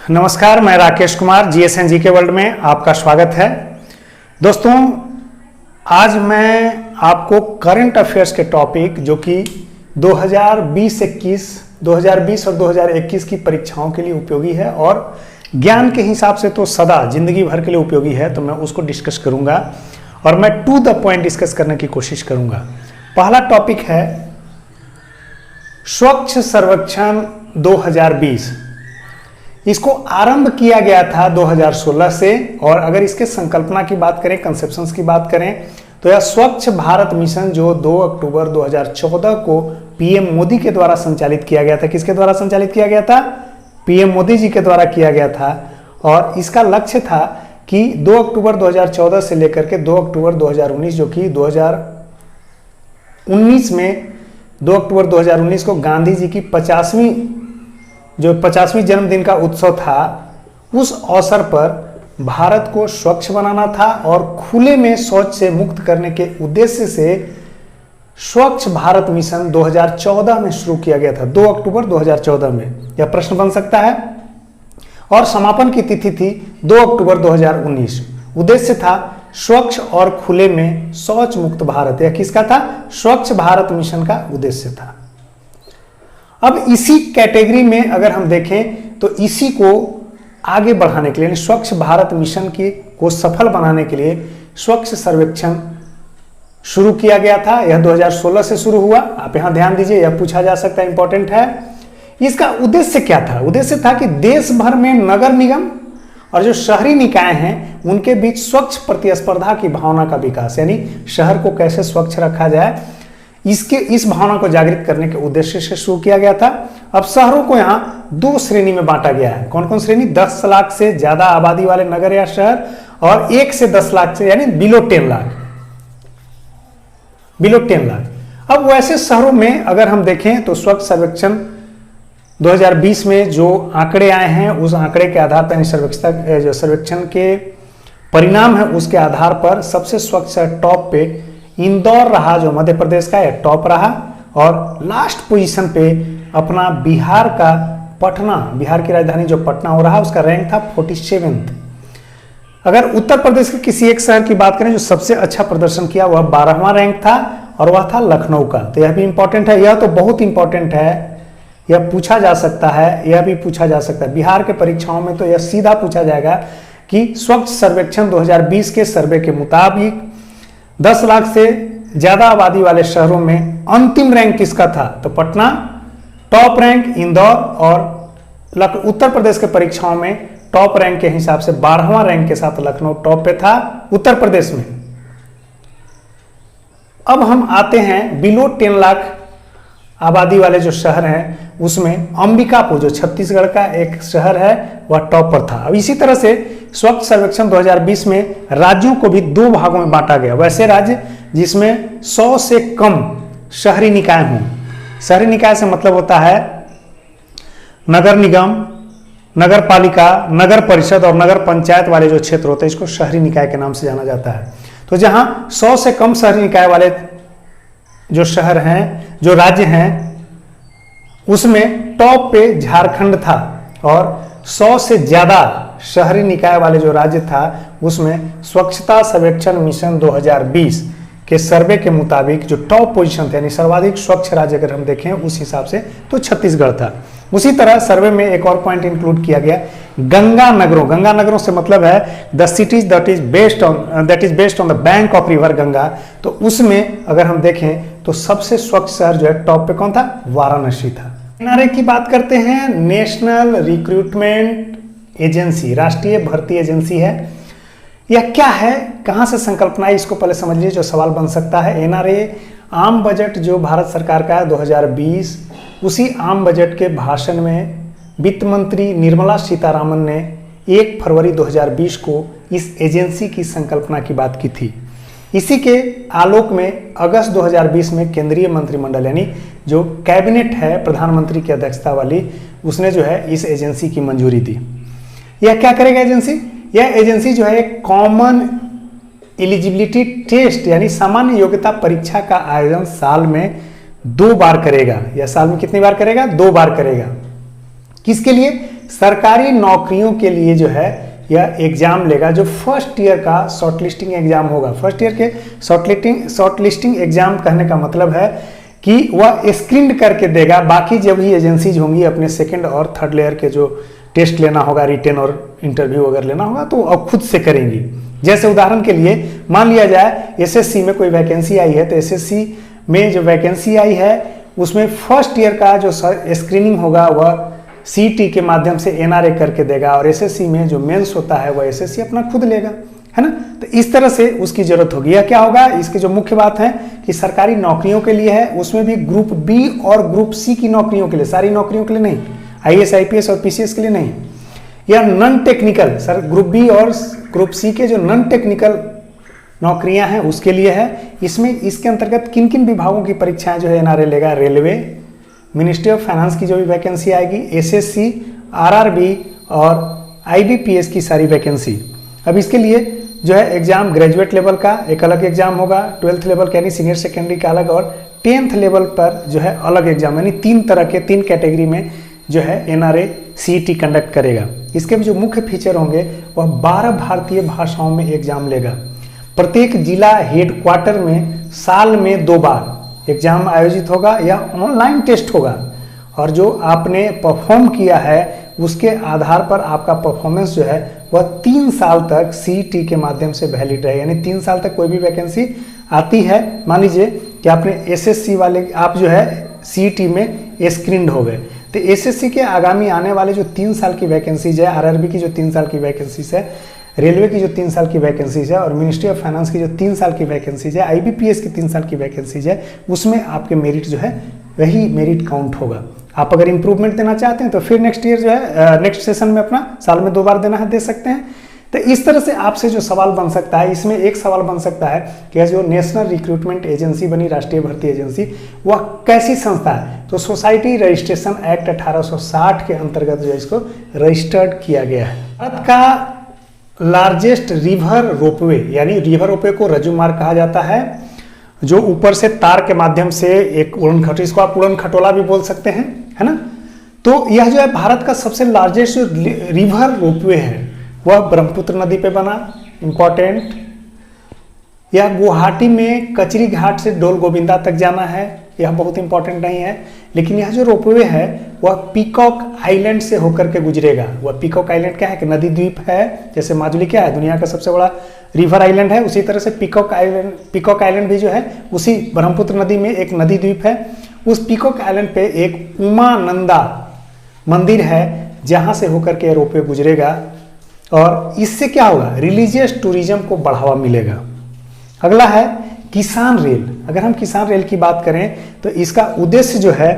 नमस्कार, मैं राकेश कुमार जीएसएनजी के वर्ल्ड में आपका स्वागत है। दोस्तों, आज मैं आपको करंट अफेयर्स के टॉपिक जो कि 2020 और 2021 की परीक्षाओं के लिए उपयोगी है और ज्ञान के हिसाब से तो सदा जिंदगी भर के लिए उपयोगी है, तो मैं उसको डिस्कस करूंगा और मैं टू द पॉइंट डिस्कस करने की कोशिश करूंगा। पहला टॉपिक है स्वच्छ सर्वेक्षण 2020। इसको आरंभ किया गया था 2016 से और अगर इसके संकल्पना की बात करें, कंसेप्शंस की बात करें, तो यह स्वच्छ भारत मिशन जो 2 अक्टूबर 2014 को पीएम मोदी के द्वारा संचालित किया गया था। किसके द्वारा संचालित किया गया था? पीएम मोदी जी के द्वारा किया गया था। और इसका लक्ष्य था कि 2 अक्टूबर 2014 से लेकर के 2 अक्टूबर 2019, जो कि 2019 में 2 अक्टूबर 2019 को गांधी जी की 50वीं जन्मदिन का उत्सव था, उस अवसर पर भारत को स्वच्छ बनाना था और खुले में शौच से मुक्त करने के उद्देश्य से स्वच्छ भारत मिशन 2014 में शुरू किया गया था। 2 अक्टूबर 2014 में यह प्रश्न बन सकता है। और समापन की तिथि थी 2 अक्टूबर 2019। उद्देश्य था स्वच्छ और खुले में शौच मुक्त भारत। यह किसका था? स्वच्छ भारत मिशन का उद्देश्य था। अब इसी कैटेगरी में अगर हम देखें तो इसी को आगे बढ़ाने के लिए, स्वच्छ भारत मिशन को सफल बनाने के लिए स्वच्छ सर्वेक्षण शुरू किया गया था। यह 2016 से शुरू हुआ। आप यहां ध्यान दीजिए, यह पूछा जा सकता है, इंपॉर्टेंट है। इसका उद्देश्य क्या था? उद्देश्य था कि देश भर में नगर निगम और जो शहरी निकाय हैं उनके बीच स्वच्छ प्रतिस्पर्धा की भावना का विकास, यानी शहर को कैसे स्वच्छ रखा जाए, इस भावना को जागृत करने के उद्देश्य से शुरू किया गया था। अब शहरों को यहां 2 श्रेणी में बांटा गया है। कौन कौन श्रेणी? 10 लाख से ज्यादा आबादी वाले नगर या शहर और 1 से 10 लाख से, यानी बिलो 10 लाख। अब वैसे शहरों में अगर हम देखें तो स्वच्छ सर्वेक्षण 2020 में जो आंकड़े आए हैं उस आंकड़े के आधार पर, जो सर्वेक्षण के परिणाम है उसके आधार पर सबसे स्वच्छ टॉप पे इंदौर रहा, जो मध्य प्रदेश का, यह टॉप रहा। और लास्ट पोजीशन पे अपना बिहार का पटना, बिहार की राजधानी जो पटना हो रहा, उसका रैंक था 47th। अगर उत्तर प्रदेश के किसी एक शहर की बात करें जो सबसे अच्छा प्रदर्शन किया, वह 12वां रैंक था और वह था लखनऊ का। तो यह भी इंपॉर्टेंट है, यह तो बहुत इंपॉर्टेंट है, यह पूछा जा सकता है, यह भी पूछा जा सकता है बिहार के परीक्षाओं में। तो यह सीधा पूछा जाएगा कि स्वच्छ सर्वेक्षण 2020 के सर्वे के मुताबिक 10 लाख से ज्यादा आबादी वाले शहरों में अंतिम रैंक किसका था? तो पटना टॉप रैंक, इंदौर, और उत्तर प्रदेश के परीक्षाओं में टॉप रैंक के हिसाब से 12वां रैंक के साथ लखनऊ टॉप पे था उत्तर प्रदेश में। अब हम आते हैं बिलो 10 लाख आबादी वाले जो शहर हैं, उसमें अंबिकापुर जो छत्तीसगढ़ का एक शहर है वह टॉप पर था। अब इसी तरह से स्वच्छ सर्वेक्षण 2020 में राज्यों को भी 2 भागों में बांटा गया। वैसे राज्य जिसमें 100 से कम शहरी निकाय हों। शहरी निकाय से मतलब होता है नगर निगम, नगर पालिका, नगर परिषद और नगर पंचायत वाले जो क्षेत्र होते हैं, इसको शहरी निकाय के नाम से जाना जाता है। तो जहां 100 से कम शहरी निकाय वाले जो शहर हैं, जो राज्य हैं, उसमें टॉप पे झारखंड था और 100 से ज्यादा शहरी निकाय वाले जो राज्य था उसमें स्वच्छता सर्वेक्षण मिशन 2020 के सर्वे के मुताबिक जो टॉप पोजीशन थे, यानी सर्वाधिक स्वच्छ राज्य अगर हम देखें उस हिसाब से, तो छत्तीसगढ़ था। उसी तरह सर्वे में एक और पॉइंट इंक्लूड किया गया, गंगा नगरों से मतलब है the cities that is based on the bank of river Ganga. तो उसमें अगर हम देखें तो सबसे स्वच्छ शहर जो है टॉप पे कौन था? वाराणसी था। एनआरए की बात करते हैं, नेशनल रिक्रूटमेंट एजेंसी, राष्ट्रीय भर्ती एजेंसी है। यह क्या है, कहां से संकल्पना है, इसको पहले समझ लीजिए, जो सवाल बन सकता है। एनआरए आम बजट जो भारत सरकार का है 2020, उसी आम बजट के भाषण में वित्त मंत्री निर्मला सीतारामन ने 1 फरवरी 2020 को इस एजेंसी की संकल्पना की बात की थी। इसी के आलोक में अगस्त 2020 में केंद्रीय मंत्रिमंडल, यानी जो कैबिनेट है प्रधानमंत्री की अध्यक्षता वाली, उसने जो है इस एजेंसी की मंजूरी दी। यह क्या करेगा एजेंसी? यह एजेंसी जो है कॉमन एलिजिबिलिटी टेस्ट, यानी सामान्य योग्यता परीक्षा का आयोजन साल में 2 बार करेगा। यह साल में कितनी बार करेगा? 2 बार करेगा। किसके लिए? सरकारी नौकरियों के लिए जो है यह एग्जाम लेगा, जो फर्स्ट ईयर का शॉर्टलिस्टिंग एग्जाम होगा। फर्स्ट ईयर के शॉर्टलिस्टिंग एग्जाम कहने का मतलब है कि वह स्क्रीन करके देगा। बाकी जब ही एजेंसीज होंगी अपने सेकंड और थर्ड लेयर के जो टेस्ट लेना होगा, रिटेन और इंटरव्यू अगर लेना होगा, तो अब खुद से करेंगी। जैसे उदाहरण के लिए मान लिया जाए एसएससी में कोई वैकेंसी आई है, तो एसएससी में जो वैकेंसी आई है उसमें फर्स्ट ईयर का जो स्क्रीनिंग होगा वह सीटी के माध्यम से एनआरए करके देगा, और एसएससी में जो मेंस होता है वह एसएससी अपना खुद लेगा, है ना। तो इस तरह से उसकी जरूरत होगी। यह क्या होगा, इसकी जो मुख्य बात है कि सरकारी नौकरियों के लिए है, उसमें भी ग्रुप बी और ग्रुप सी की नौकरियों के लिए, सारी नौकरियों के लिए नहीं, आईएएस आईपीएस और पीसीएस के लिए नहीं। यह non technical, sir group B और ग्रुप सी के जो नॉन टेक्निकल नौकरियां हैं उसके लिए है। इसमें इसके अंतर्गत किन किन विभागों की परीक्षाएं जो है एनआरए लेगा, रेलवे, मिनिस्ट्री ऑफ फाइनेंस की जो भी वैकेंसी आएगी, एसएससी, आरआरबी और आईबीपीएस की सारी वैकेंसी। अब इसके लिए जो है एग्जाम ग्रेजुएट लेवल का एक अलग एग्जाम होगा, 12th लेवल का यानी सीनियर सेकेंडरी का अलग, और 10th लेवल पर जो है अलग एग्जाम, यानी 3 तरह के 3 कैटेगरी में जो है एनआरए सीईटी कंडक्ट करेगा। इसके भी जो मुख्य फीचर होंगे वह 12 भारतीय भाषाओं में एग्जाम लेगा। प्रत्येक जिला हेडक्वार्टर में साल में 2 बार एग्जाम आयोजित होगा या ऑनलाइन टेस्ट होगा, और जो आपने परफॉर्म किया है उसके आधार पर आपका परफॉर्मेंस जो है वह 3 साल तक सीईटी के माध्यम से वैलिड रहे। यानी 3 साल तक कोई भी वैकेंसी आती है, मान लीजिए कि आपने एसएससी वाले आप जो है सीईटी में स्क्रीन्ड हो गए, तो एसएससी के आगामी आने वाले जो 3 साल की वैकेंसीज है, आरआरबी की जो 3 साल की वैकेंसीज है, रेलवे की जो 3 साल की वैकेंसीज है, और मिनिस्ट्री ऑफ फाइनेंस की जो 3 साल की वैकेंसीज है, आईबीपीएस की 3 साल की वैकेंसीज है, उसमें आपके मेरिट जो है वही मेरिट काउंट होगा। आप अगर इंप्रूवमेंट देना चाहते हैं तो फिर नेक्स्ट ईयर जो है नेक्स्ट सेशन में अपना साल में 2 बार देना है, दे सकते हैं। तो इस तरह से आपसे जो सवाल बन सकता है, इसमें एक सवाल बन सकता है कि जो नेशनल रिक्रूटमेंट एजेंसी बनी, राष्ट्रीय भर्ती एजेंसी, वह कैसी संस्था है। तो सोसाइटी रजिस्ट्रेशन एक्ट 1860 के अंतर्गत जो इसको रजिस्टर्ड किया गया है। भारत का लार्जेस्ट रिवर रोपवे, यानी रिवर रोपवे को रज्जू मार्ग कहा जाता है, जो ऊपर से तार के माध्यम से एक उड़न खटोला, इसको आप उड़न खटोला भी बोल सकते हैं, है ना। तो यह जो है भारत का सबसे लार्जेस्ट रिवर रोपवे है, वह ब्रह्मपुत्र नदी पे बना, इंपॉर्टेंट। यह गुवाहाटी में कचरी घाट से डोल गोविंदा तक जाना है, यह बहुत इंपॉर्टेंट नहीं है। लेकिन यह जो रोपवे है वह पीकॉक आइलैंड से होकर के गुजरेगा। वह पीकॉक आइलैंड क्या है कि नदी द्वीप है, जैसे माजुली क्या है दुनिया का सबसे बड़ा रिवर आइलैंड है, उसी तरह से पीकॉक आइलैंड भी जो है उसी ब्रह्मपुत्र नदी में एक नदी द्वीप है। उस पीकॉक आइलैंड पे एक उमानंदा मंदिर है जहां से होकर के रोपवे गुजरेगा, और इससे क्या होगा, रिलीजियस टूरिज्म को बढ़ावा मिलेगा। अगला है किसान रेल। अगर हम किसान रेल की बात करें तो इसका उद्देश्य जो है,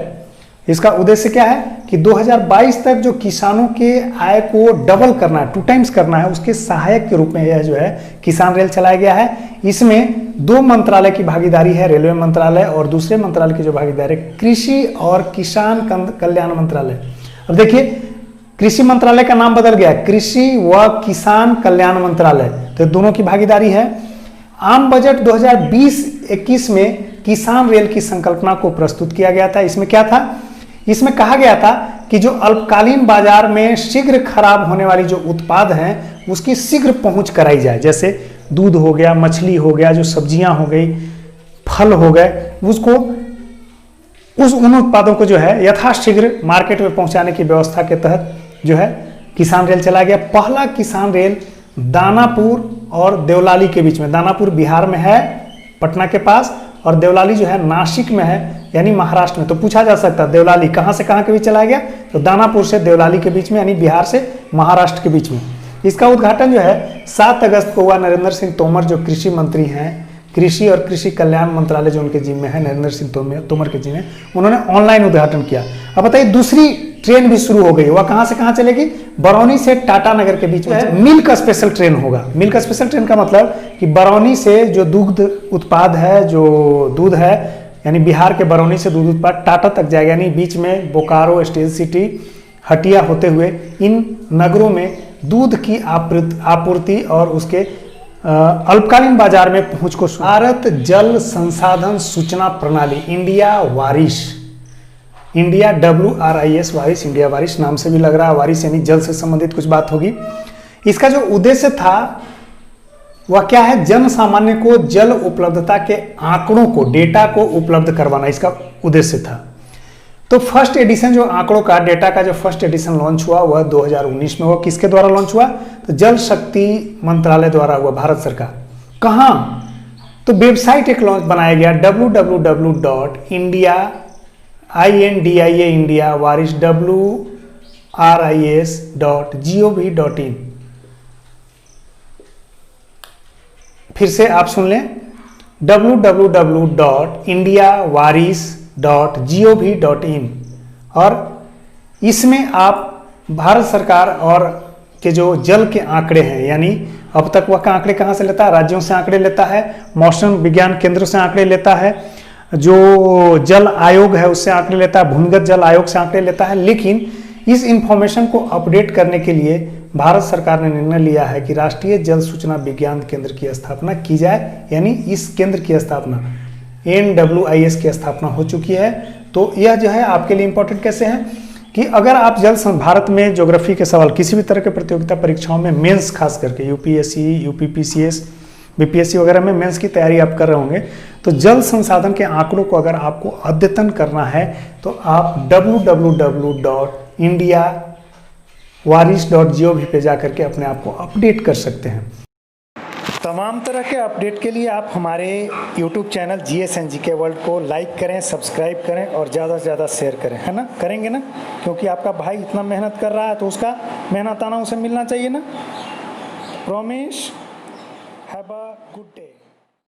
इसका उद्देश्य क्या है कि 2022 तक जो किसानों के आय को डबल करना है, 2 टाइम्स करना है, उसके सहायक के रूप में यह जो है किसान रेल चलाया गया है। इसमें 2 मंत्रालय की भागीदारी है, रेलवे मंत्रालय और दूसरे मंत्रालय की जो भागीदारी है कृषि और किसान कल्याण मंत्रालय। अब देखिए कृषि मंत्रालय का नाम बदल गया, कृषि व किसान कल्याण मंत्रालय, तो दोनों की भागीदारी है। आम बजट 2020-21 में किसान रेल की संकल्पना को प्रस्तुत किया गया था। इसमें क्या था, इसमें कहा गया था कि जो अल्पकालीन बाजार में शीघ्र खराब होने वाली जो उत्पाद हैं उसकी शीघ्र पहुंच कराई जाए, जैसे दूध हो गया, मछली हो गया, जो सब्जियां हो गई, फल हो गए, उसको उन उत्पादों को जो है यथाशीघ्र मार्केट में पहुंचाने की व्यवस्था के तहत जो है किसान रेल चलाया गया। पहला किसान रेल दानापुर और देवलाली के बीच में, दानापुर बिहार में है पटना के पास, और देवलाली जो है नासिक में है यानी महाराष्ट्र में। तो पूछा जा सकता है देवलाली कहां से कहां के बीच चलाया गया, तो दानापुर से देवलाली के बीच में यानी बिहार से महाराष्ट्र के बीच में। इसका उद्घाटन जो है 7 अगस्त को हुआ। नरेंद्र सिंह तोमर जो कृषि मंत्री हैं, कृषि और कृषि कल्याण मंत्रालय जो उनके जिम्मे है, नरेंद्र सिंह तोमर के जिम्मे, उन्होंने ऑनलाइन उद्घाटन किया। अब बताइए दूसरी ट्रेन भी शुरू हो गई, वह कहां से कहां चलेगी, बरौनी से टाटा नगर के बीच में मिल्क स्पेशल ट्रेन होगा। मिल्क स्पेशल ट्रेन का मतलब कि बरौनी से जो दुग्ध उत्पाद है, जो दूध है, यानी बिहार के बरौनी से दूध उत्पाद टाटा तक जाएगा, यानी बीच में बोकारो, स्टील सिटी, हटिया होते हुए इन नगरों में दूध की आपूर्ति और उसके अल्पकालीन बाजार में पहुंच को। भारत जल संसाधन सूचना प्रणाली, इंडिया वारिश, इंडिया WRIS वारिस, इंडिया वारिस नाम से भी लग रहा है, वारिस यानी जल से संबंधित कुछ बात होगी। इसका जो उद्देश्य था वह क्या है, जन सामान्य को जल उपलब्धता के आंकड़ों को, डेटा को उपलब्ध करवाना इसका उद्देश्य था। तो फर्स्ट एडिशन जो आंकड़ों का, डेटा का जो फर्स्ट एडिशन लॉन्च हुआ वह 2019 में हुआ। किसके द्वारा लॉन्च हुआ, तो जल शक्ति मंत्रालय द्वारा हुआ, भारत सरकार। कहाँ, तो वेबसाइट एक लॉन्च बनाया गया www.indiawaris.gov.in। फिर से आप सुन लें, www.indiawaris.gov.in। और इसमें आप भारत सरकार और के जो जल के आंकड़े हैं, यानी अब तक वह आंकड़े कहाँ से लेता है, राज्यों से आंकड़े लेता है, मौसम विज्ञान केंद्र से आंकड़े लेता है, जो जल आयोग है उससे आंकड़े लेता है, भूमिगत जल आयोग से आंकड़े लेता है। लेकिन इस इंफॉर्मेशन को अपडेट करने के लिए भारत सरकार ने निर्णय लिया है कि राष्ट्रीय जल सूचना विज्ञान केंद्र की स्थापना की जाए, यानी इस केंद्र की स्थापना NWIS की स्थापना हो चुकी है। तो यह जो है आपके लिए इंपॉर्टेंट कैसे है कि अगर आप भारत में ज्योग्राफी के सवाल किसी भी तरह के प्रतियोगिता परीक्षाओं में, मेंस खास करके UPSC, UPPCS, BPSC वगैरह में मेंस की तैयारी आप कर रहे होंगे, तो जल संसाधन के आंकड़ों को अगर आपको अद्यतन करना है तो आप www.indiawaris.gov पे जाकर के अपने आप को अपडेट कर सकते हैं। तमाम तरह के अपडेट के लिए आप हमारे YouTube channel GS and GK world को लाइक करें, सब्सक्राइब करें और ज़्यादा से ज़्यादा शेयर करें, है ना, करेंगे ना, क्योंकि आपका भाई इतना मेहनत कर रहा है तो उसका मेहनताना उसे मिलना चाहिए ना। Promise. Have a good day.